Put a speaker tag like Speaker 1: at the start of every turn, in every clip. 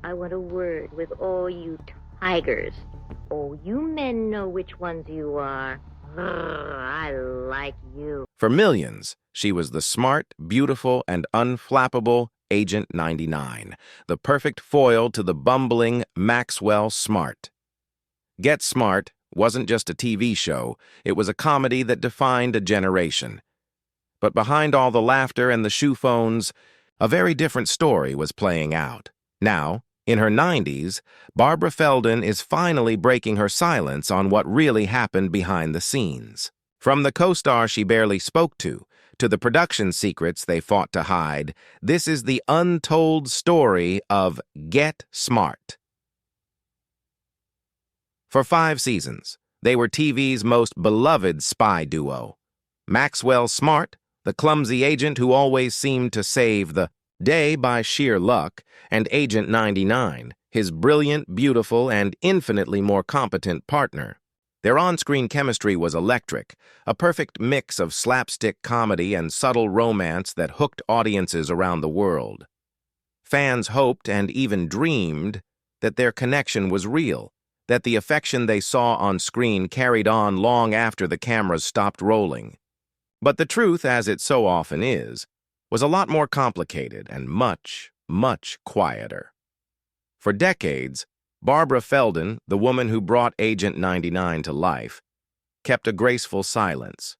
Speaker 1: I want a word with all you tigers. Oh, you men know which ones you are. I like you.
Speaker 2: For millions, she was the smart, beautiful, and unflappable Agent 99, the perfect foil to the bumbling Maxwell Smart. Get Smart wasn't just a TV show, it was a comedy that defined a generation. But behind all the laughter and the shoe phones, a very different story was playing out. Now, in her 90s, Barbara Feldon is finally breaking her silence on what really happened behind the scenes. From the co-star she barely spoke to the production secrets they fought to hide, this is the untold story of Get Smart. For 5 seasons, they were TV's most beloved spy duo. Maxwell Smart, the clumsy agent who always seemed to save the day by sheer luck, and Agent 99, his brilliant, beautiful, and infinitely more competent partner. Their on-screen chemistry was electric, a perfect mix of slapstick comedy and subtle romance that hooked audiences around the world. Fans hoped and even dreamed that their connection was real, that the affection they saw on screen carried on long after the cameras stopped rolling. But the truth, as it so often is, was a lot more complicated and much, much quieter. For decades, Barbara Feldon, the woman who brought Agent 99 to life, kept a graceful silence.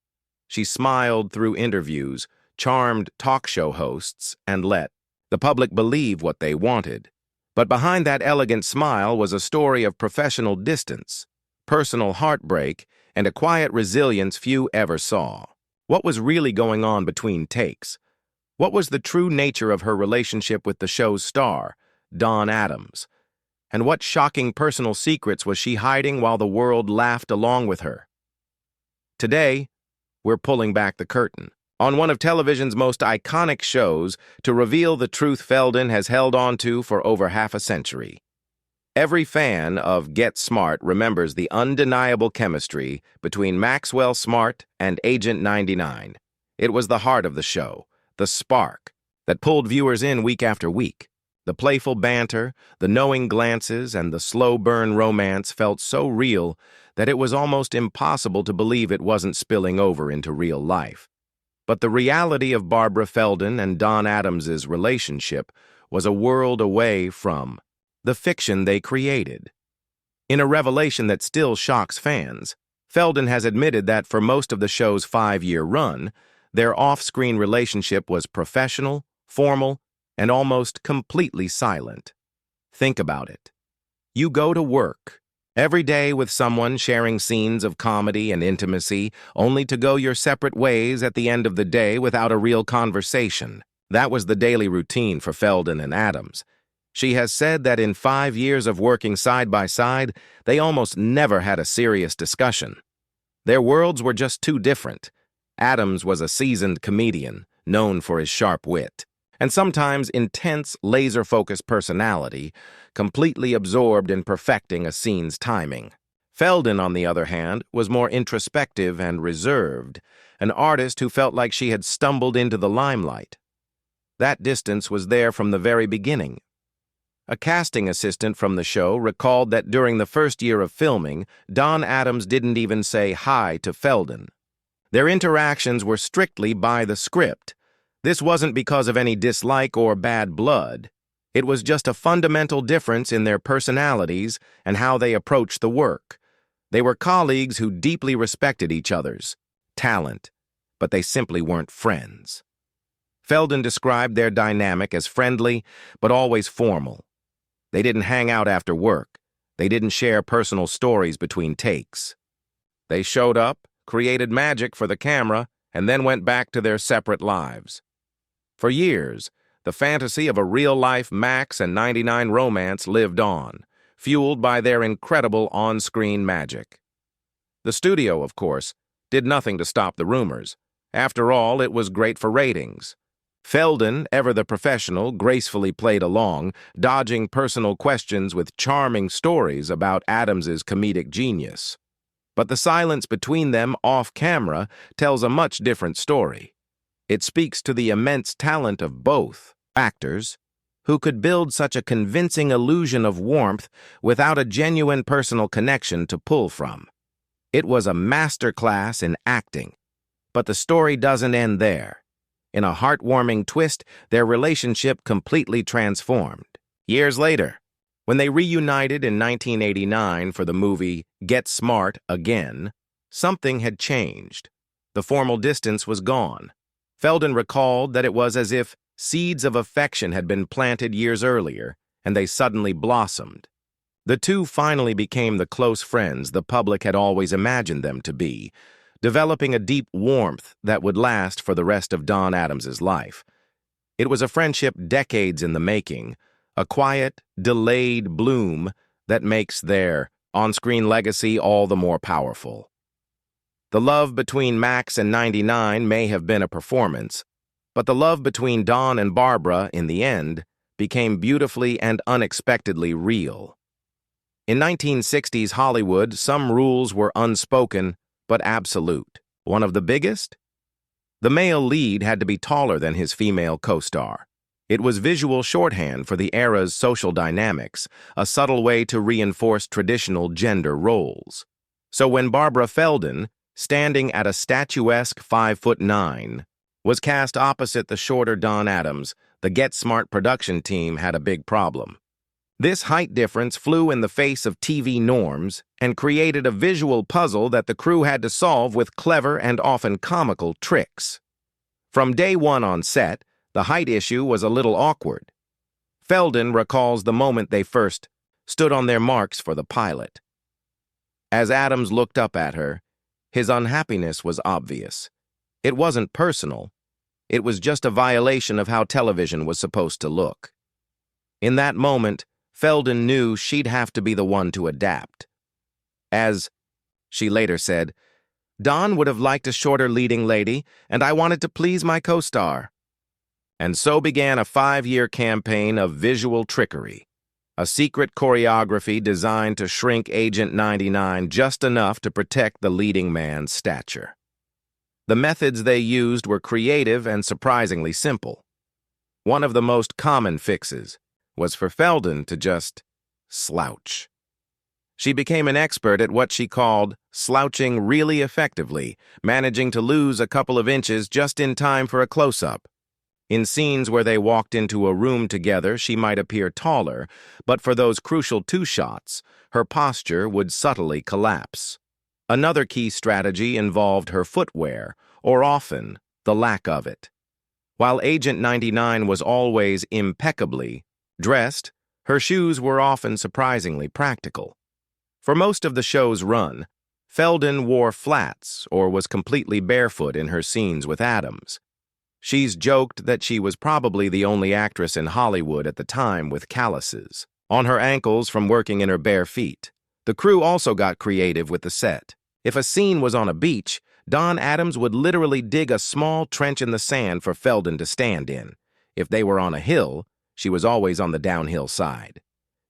Speaker 2: She smiled through interviews, charmed talk show hosts, and let the public believe what they wanted. But behind that elegant smile was a story of professional distance, personal heartbreak, and a quiet resilience few ever saw. What was really going on between takes? What was the true nature of her relationship with the show's star, Don Adams? And what shocking personal secrets was she hiding while the world laughed along with her? Today, we're pulling back the curtain on one of television's most iconic shows to reveal the truth Feldon has held on to for over half a century. Every fan of Get Smart remembers the undeniable chemistry between Maxwell Smart and Agent 99. It was the heart of the show, the spark that pulled viewers in week after week. The playful banter, the knowing glances, and the slow-burn romance felt so real that it was almost impossible to believe it wasn't spilling over into real life. But the reality of Barbara Feldon and Don Adams's relationship was a world away from the fiction they created. In a revelation that still shocks fans, Feldon has admitted that for most of the show's 5-year run, their off-screen relationship was professional, formal, and almost completely silent. Think about it. You go to work every day with someone sharing scenes of comedy and intimacy, only to go your separate ways at the end of the day without a real conversation. That was the daily routine for Feldon and Adams. She has said that in 5 years of working side by side, they almost never had a serious discussion. Their worlds were just too different. Adams was a seasoned comedian, known for his sharp wit, and sometimes intense, laser-focused personality, completely absorbed in perfecting a scene's timing. Feldon, on the other hand, was more introspective and reserved, an artist who felt like she had stumbled into the limelight. That distance was there from the very beginning. A casting assistant from the show recalled that during the first year of filming, Don Adams didn't even say hi to Feldon. Their interactions were strictly by the script. This wasn't because of any dislike or bad blood. It was just a fundamental difference in their personalities and how they approached the work. They were colleagues who deeply respected each other's talent, but they simply weren't friends. Feldon described their dynamic as friendly, but always formal. They didn't hang out after work. They didn't share personal stories between takes. They showed up, created magic for the camera, and then went back to their separate lives. For years, the fantasy of a real-life Max and 99 romance lived on, fueled by their incredible on-screen magic. The studio, of course, did nothing to stop the rumors. After all, it was great for ratings. Feldon, ever the professional, gracefully played along, dodging personal questions with charming stories about Adams's comedic genius. But the silence between them off-camera tells a much different story. It speaks to the immense talent of both actors, who could build such a convincing illusion of warmth without a genuine personal connection to pull from. It was a masterclass in acting. But the story doesn't end there. In a heartwarming twist, their relationship completely transformed. Years later, when they reunited in 1989 for the movie Get Smart Again, something had changed. The formal distance was gone. Feldon recalled that it was as if seeds of affection had been planted years earlier, and they suddenly blossomed. The two finally became the close friends the public had always imagined them to be, developing a deep warmth that would last for the rest of Don Adams's life. It was a friendship decades in the making, a quiet, delayed bloom that makes their on-screen legacy all the more powerful. The love between Max and 99 may have been a performance, but the love between Don and Barbara, in the end, became beautifully and unexpectedly real. In 1960s Hollywood, some rules were unspoken but absolute. One of the biggest? The male lead had to be taller than his female co-star. It was visual shorthand for the era's social dynamics, a subtle way to reinforce traditional gender roles. So when Barbara Feldon, standing at a statuesque 5'9", was cast opposite the shorter Don Adams, the Get Smart production team had a big problem. This height difference flew in the face of TV norms and created a visual puzzle that the crew had to solve with clever and often comical tricks. From day one on set, the height issue was a little awkward. Feldon recalls the moment they first stood on their marks for the pilot. As Adams looked up at her, his unhappiness was obvious. It wasn't personal. It was just a violation of how television was supposed to look. In that moment, Feldon knew she'd have to be the one to adapt. As she later said, "Don would have liked a shorter leading lady, and I wanted to please my co-star." And so began a 5-year campaign of visual trickery, a secret choreography designed to shrink Agent 99 just enough to protect the leading man's stature. The methods they used were creative and surprisingly simple. One of the most common fixes was for Feldon to just slouch. She became an expert at what she called slouching really effectively, managing to lose a couple of inches just in time for a close-up. In scenes where they walked into a room together, she might appear taller, but for those crucial two shots, her posture would subtly collapse. Another key strategy involved her footwear, or often the lack of it. While Agent 99 was always impeccably dressed, her shoes were often surprisingly practical. For most of the show's run, Feldon wore flats or was completely barefoot in her scenes with Adams. She's joked that she was probably the only actress in Hollywood at the time with calluses on her ankles from working in her bare feet. The crew also got creative with the set. If a scene was on a beach, Don Adams would literally dig a small trench in the sand for Feldon to stand in. If they were on a hill, she was always on the downhill side.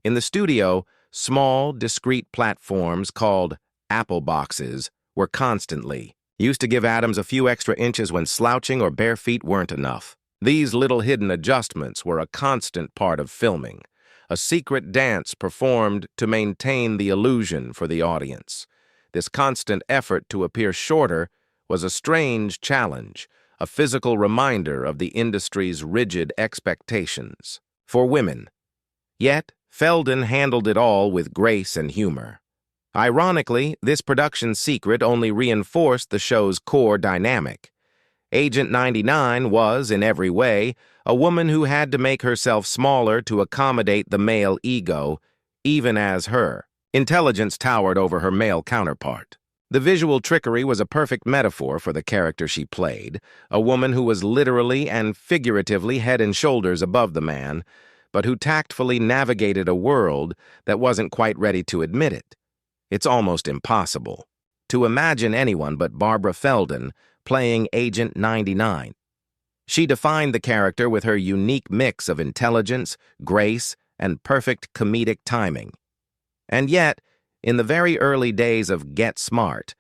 Speaker 2: In the studio, small, discreet platforms called apple boxes were constantly used to give Adams a few extra inches when slouching or bare feet weren't enough. These little hidden adjustments were a constant part of filming, a secret dance performed to maintain the illusion for the audience. This constant effort to appear shorter was a strange challenge, a physical reminder of the industry's rigid expectations for women. Yet, Feldon handled it all with grace and humor. Ironically, this production secret only reinforced the show's core dynamic. Agent 99 was, in every way, a woman who had to make herself smaller to accommodate the male ego, even as her intelligence towered over her male counterpart. The visual trickery was a perfect metaphor for the character she played, a woman who was literally and figuratively head and shoulders above the man, but who tactfully navigated a world that wasn't quite ready to admit it. It's almost impossible to imagine anyone but Barbara Feldon playing Agent 99. She defined the character with her unique mix of intelligence, grace, and perfect comedic timing. And yet, in the very early days of Get Smart,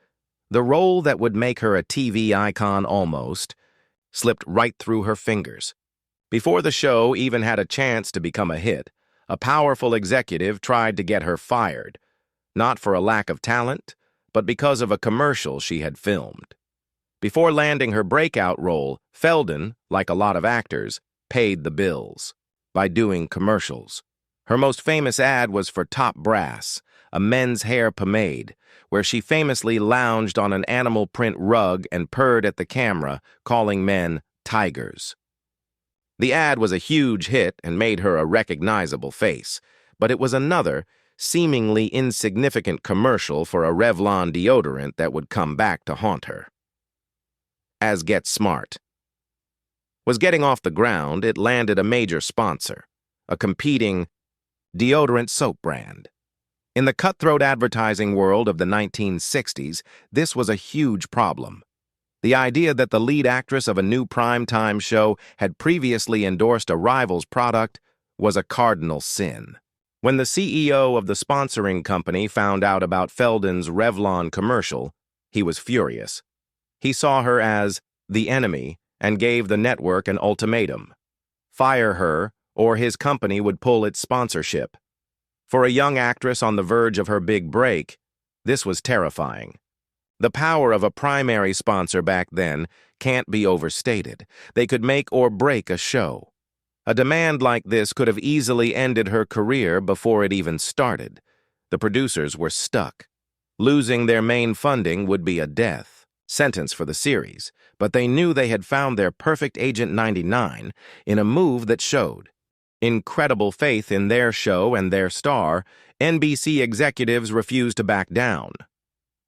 Speaker 2: the role that would make her a TV icon almost slipped right through her fingers. Before the show even had a chance to become a hit, a powerful executive tried to get her fired, not for a lack of talent, but because of a commercial she had filmed. Before landing her breakout role, Feldon, like a lot of actors, paid the bills by doing commercials. Her most famous ad was for Top Brass, a men's hair pomade, where she famously lounged on an animal print rug and purred at the camera, calling men tigers. The ad was a huge hit and made her a recognizable face, but it was another, seemingly insignificant commercial for a Revlon deodorant that would come back to haunt her. As Get Smart was getting off the ground, it landed a major sponsor, a competing deodorant soap brand. In the cutthroat advertising world of the 1960s, this was a huge problem. The idea that the lead actress of a new primetime show had previously endorsed a rival's product was a cardinal sin. When the CEO of the sponsoring company found out about Feldon's Revlon commercial, he was furious. He saw her as the enemy and gave the network an ultimatum: fire her, or his company would pull its sponsorship. For a young actress on the verge of her big break, this was terrifying. The power of a primary sponsor back then can't be overstated. They could make or break a show. A demand like this could have easily ended her career before it even started. The producers were stuck. Losing their main funding would be a death sentence for the series, but they knew they had found their perfect Agent 99 in a move that showed incredible faith in their show and their star. NBC executives refused to back down.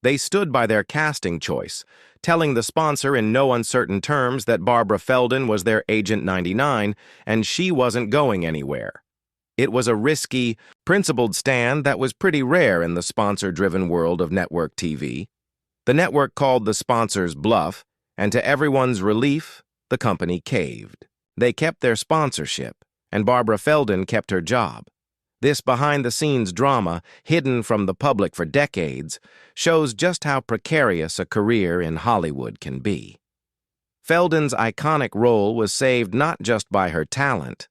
Speaker 2: They stood by their casting choice, telling the sponsor in no uncertain terms that Barbara Feldon was their Agent 99 and she wasn't going anywhere. It was a risky, principled stand that was pretty rare in the sponsor-driven world of network TV. The network called the sponsor's bluff, and to everyone's relief, the company caved. They kept their sponsorship, and Barbara Feldon kept her job. This behind-the-scenes drama, hidden from the public for decades, shows just how precarious a career in Hollywood can be. Feldon's iconic role was saved not just by her talent,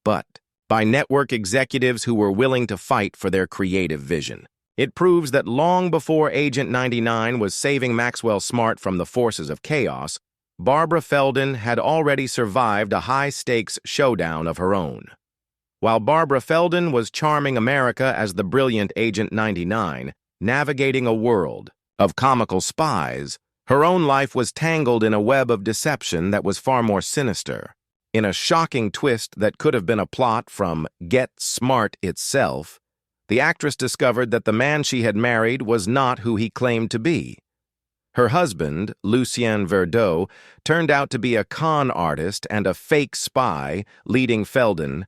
Speaker 2: but by network executives who were willing to fight for their creative vision. It proves that long before Agent 99 was saving Maxwell Smart from the forces of chaos, Barbara Feldon had already survived a high-stakes showdown of her own. While Barbara Feldon was charming America as the brilliant Agent 99, navigating a world of comical spies, her own life was tangled in a web of deception that was far more sinister. In a shocking twist that could have been a plot from Get Smart itself, the actress discovered that the man she had married was not who he claimed to be. Her husband, Lucien Verdot, turned out to be a con artist and a fake spy, leading Feldon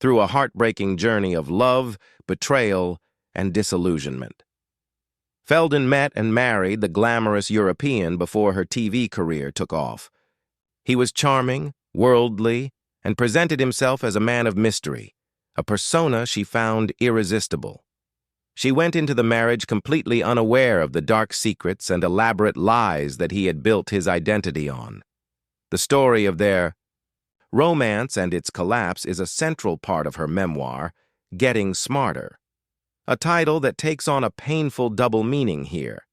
Speaker 2: through a heartbreaking journey of love, betrayal, and disillusionment. Feldon met and married the glamorous European before her TV career took off. He was charming, worldly, and presented himself as a man of mystery, a persona she found irresistible. She went into the marriage completely unaware of the dark secrets and elaborate lies that he had built his identity on. The story of their romance and its collapse is a central part of her memoir, Getting Smarter, a title that takes on a painful double meaning here.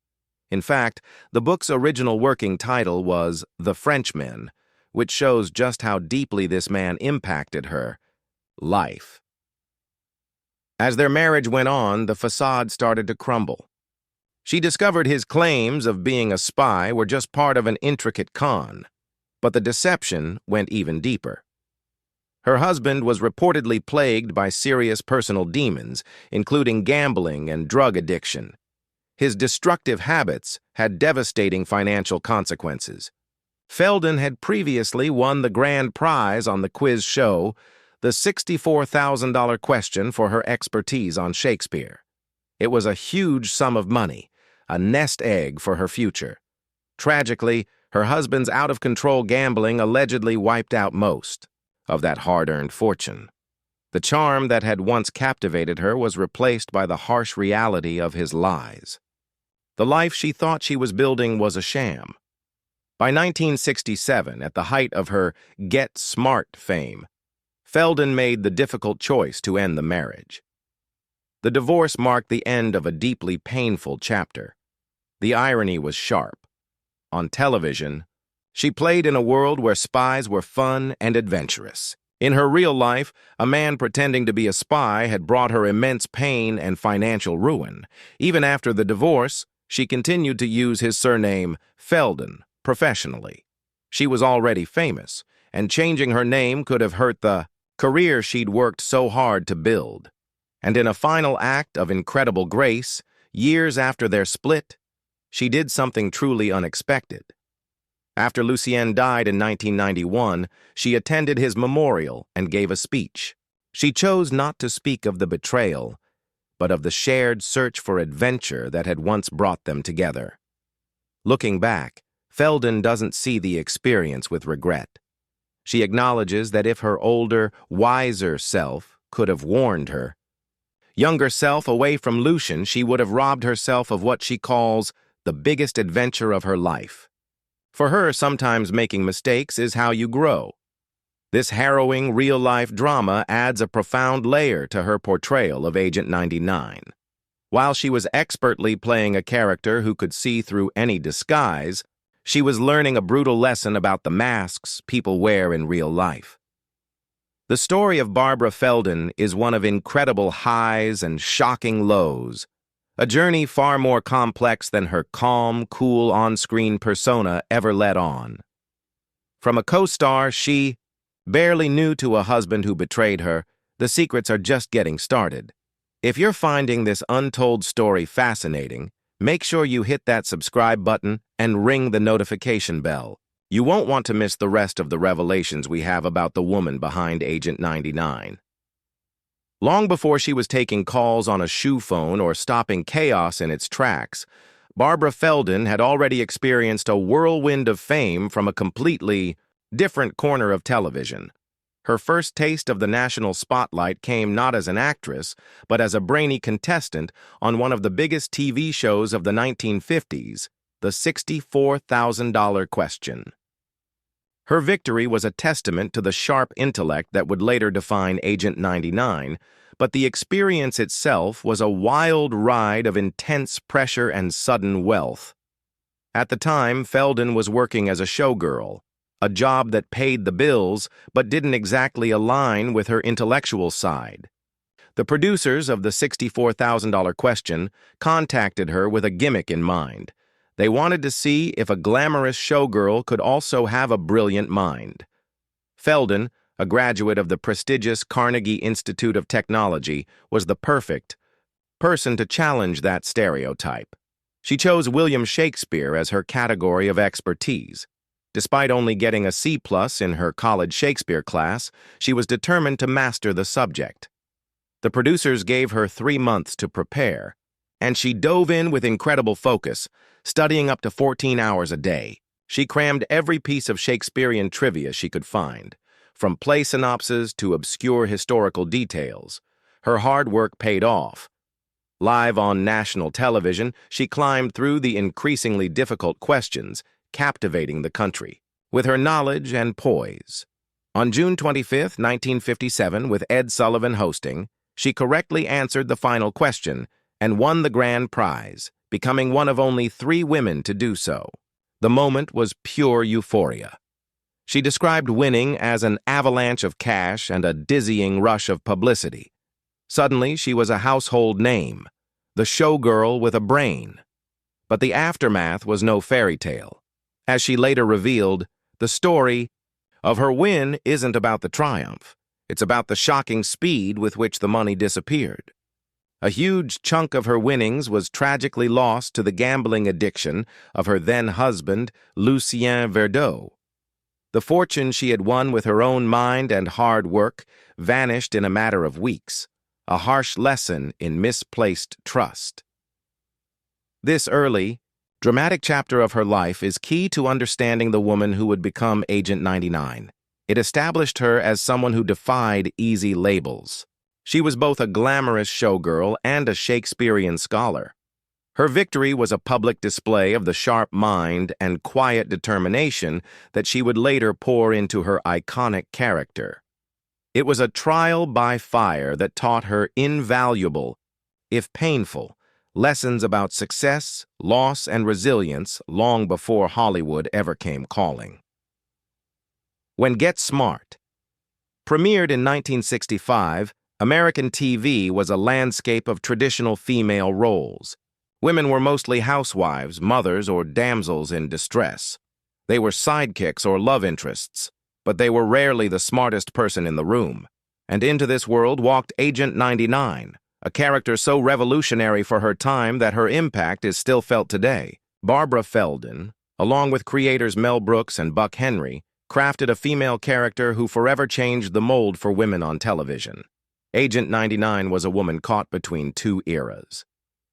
Speaker 2: In fact, the book's original working title was The Frenchman, which shows just how deeply this man impacted her life. As their marriage went on, the facade started to crumble. She discovered his claims of being a spy were just part of an intricate con, but the deception went even deeper. Her husband was reportedly plagued by serious personal demons, including gambling and drug addiction. His destructive habits had devastating financial consequences. Feldon had previously won the grand prize on the quiz show, the $64,000 question for her expertise on Shakespeare. It was a huge sum of money, a nest egg for her future. Tragically, her husband's out-of-control gambling allegedly wiped out most of that hard-earned fortune. The charm that had once captivated her was replaced by the harsh reality of his lies. The life she thought she was building was a sham. By 1967, at the height of her Get Smart fame, Feldon made the difficult choice to end the marriage. The divorce marked the end of a deeply painful chapter. The irony was sharp. On television, she played in a world where spies were fun and adventurous. In her real life, a man pretending to be a spy had brought her immense pain and financial ruin. Even after the divorce, she continued to use his surname, Feldon, professionally. She was already famous, and changing her name could have hurt the career she'd worked so hard to build. And in a final act of incredible grace, years after their split, she did something truly unexpected. After Lucien died in 1991, she attended his memorial and gave a speech. She chose not to speak of the betrayal, but of the shared search for adventure that had once brought them together. Looking back, Feldon doesn't see the experience with regret. She acknowledges that if her older, wiser self could have warned her, younger self away from Lucien, she would have robbed herself of what she calls the biggest adventure of her life. For her, sometimes making mistakes is how you grow. This harrowing, real-life drama adds a profound layer to her portrayal of Agent 99. While she was expertly playing a character who could see through any disguise, she was learning a brutal lesson about the masks people wear in real life. The story of Barbara Feldon is one of incredible highs and shocking lows, a journey far more complex than her calm, cool on-screen persona ever let on. From a co-star she barely knew to a husband who betrayed her, the secrets are just getting started. If you're finding this untold story fascinating, make sure you hit that subscribe button and ring the notification bell. You won't want to miss the rest of the revelations we have about the woman behind Agent 99. Long before she was taking calls on a shoe phone or stopping chaos in its tracks, Barbara Feldon had already experienced a whirlwind of fame from a completely different corner of television. Her first taste of the national spotlight came not as an actress, but as a brainy contestant on one of the biggest TV shows of the 1950s, The $64,000 Question. Her victory was a testament to the sharp intellect that would later define Agent 99, but the experience itself was a wild ride of intense pressure and sudden wealth. At the time, Feldon was working as a showgirl, a job that paid the bills but didn't exactly align with her intellectual side. The producers of the $64,000 Question contacted her with a gimmick in mind. They wanted to see if a glamorous showgirl could also have a brilliant mind. Feldon, a graduate of the prestigious Carnegie Institute of Technology, was the perfect person to challenge that stereotype. She chose William Shakespeare as her category of expertise. Despite only getting a C+ in her college Shakespeare class, she was determined to master the subject. The producers gave her 3 months to prepare, and she dove in with incredible focus, studying up to 14 hours a day. She crammed every piece of Shakespearean trivia she could find, from play synopses to obscure historical details. Her hard work paid off. Live on national television, she climbed through the increasingly difficult questions, captivating the country with her knowledge and poise. On June 25, 1957, with Ed Sullivan hosting, she correctly answered the final question and won the grand prize, becoming one of only 3 women to do so. The moment was pure euphoria. She described winning as an avalanche of cash and a dizzying rush of publicity. Suddenly, she was a household name, the showgirl with a brain. But the aftermath was no fairy tale. As she later revealed, the story of her win isn't about the triumph. It's about the shocking speed with which the money disappeared. A huge chunk of her winnings was tragically lost to the gambling addiction of her then-husband, Lucien Verdot. The fortune she had won with her own mind and hard work vanished in a matter of weeks, a harsh lesson in misplaced trust. This early, dramatic chapter of her life is key to understanding the woman who would become Agent 99. It established her as someone who defied easy labels. She was both a glamorous showgirl and a Shakespearean scholar. Her victory was a public display of the sharp mind and quiet determination that she would later pour into her iconic character. It was a trial by fire that taught her invaluable, if painful, lessons about success, loss, and resilience long before Hollywood ever came calling. When Get Smart premiered in 1965, American TV was a landscape of traditional female roles. Women were mostly housewives, mothers, or damsels in distress. They were sidekicks or love interests, but they were rarely the smartest person in the room. And into this world walked Agent 99, a character so revolutionary for her time that her impact is still felt today. Barbara Feldon, along with creators Mel Brooks and Buck Henry, crafted a female character who forever changed the mold for women on television. Agent 99 was a woman caught between two eras.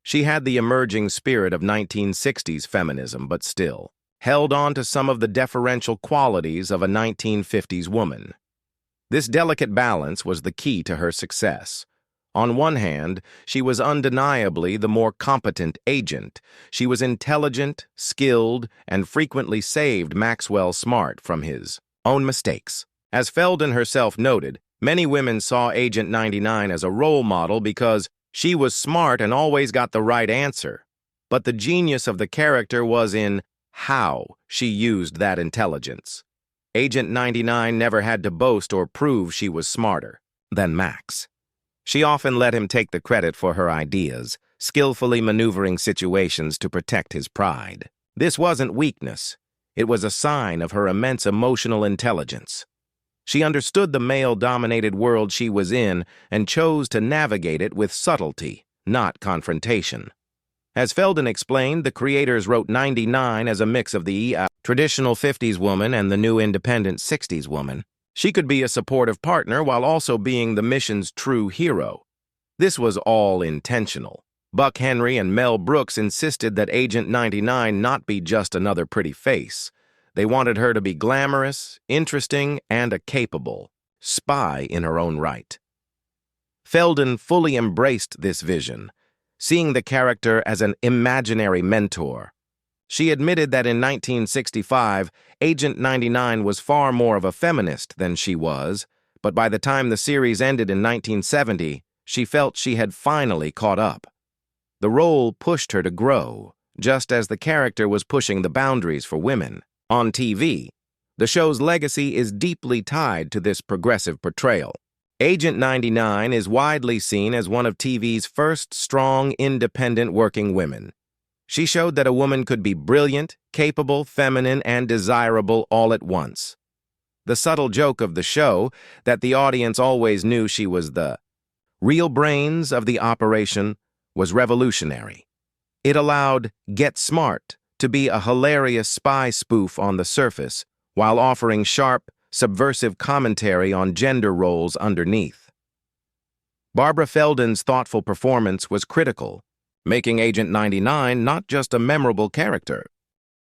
Speaker 2: She had the emerging spirit of 1960s feminism, but still held on to some of the deferential qualities of a 1950s woman. This delicate balance was the key to her success. On one hand, she was undeniably the more competent agent. She was intelligent, skilled, and frequently saved Maxwell Smart from his own mistakes. As Feldon herself noted, many women saw Agent 99 as a role model because she was smart and always got the right answer. But the genius of the character was in how she used that intelligence. Agent 99 never had to boast or prove she was smarter than Max. She often let him take the credit for her ideas, skillfully maneuvering situations to protect his pride. This wasn't weakness. It was a sign of her immense emotional intelligence. She understood the male-dominated world she was in and chose to navigate it with subtlety, not confrontation. As Feldon explained, the creators wrote 99 as a mix of the traditional 50s woman and the new independent 60s woman. She could be a supportive partner while also being the mission's true hero. This was all intentional. Buck Henry and Mel Brooks insisted that Agent 99 not be just another pretty face. They wanted her to be glamorous, interesting, and a capable spy in her own right. Feldon fully embraced this vision, seeing the character as an imaginary mentor. She admitted that in 1965, Agent 99 was far more of a feminist than she was, but by the time the series ended in 1970, she felt she had finally caught up. The role pushed her to grow, just as the character was pushing the boundaries for women. On TV, the show's legacy is deeply tied to this progressive portrayal. Agent 99 is widely seen as one of TV's first strong, independent working women. She showed that a woman could be brilliant, capable, feminine, and desirable all at once. The subtle joke of the show, that the audience always knew she was the real brains of the operation, was revolutionary. It allowed Get Smart to be a hilarious spy spoof on the surface, while offering sharp, subversive commentary on gender roles underneath. Barbara Feldon's thoughtful performance was critical, making Agent 99 not just a memorable character,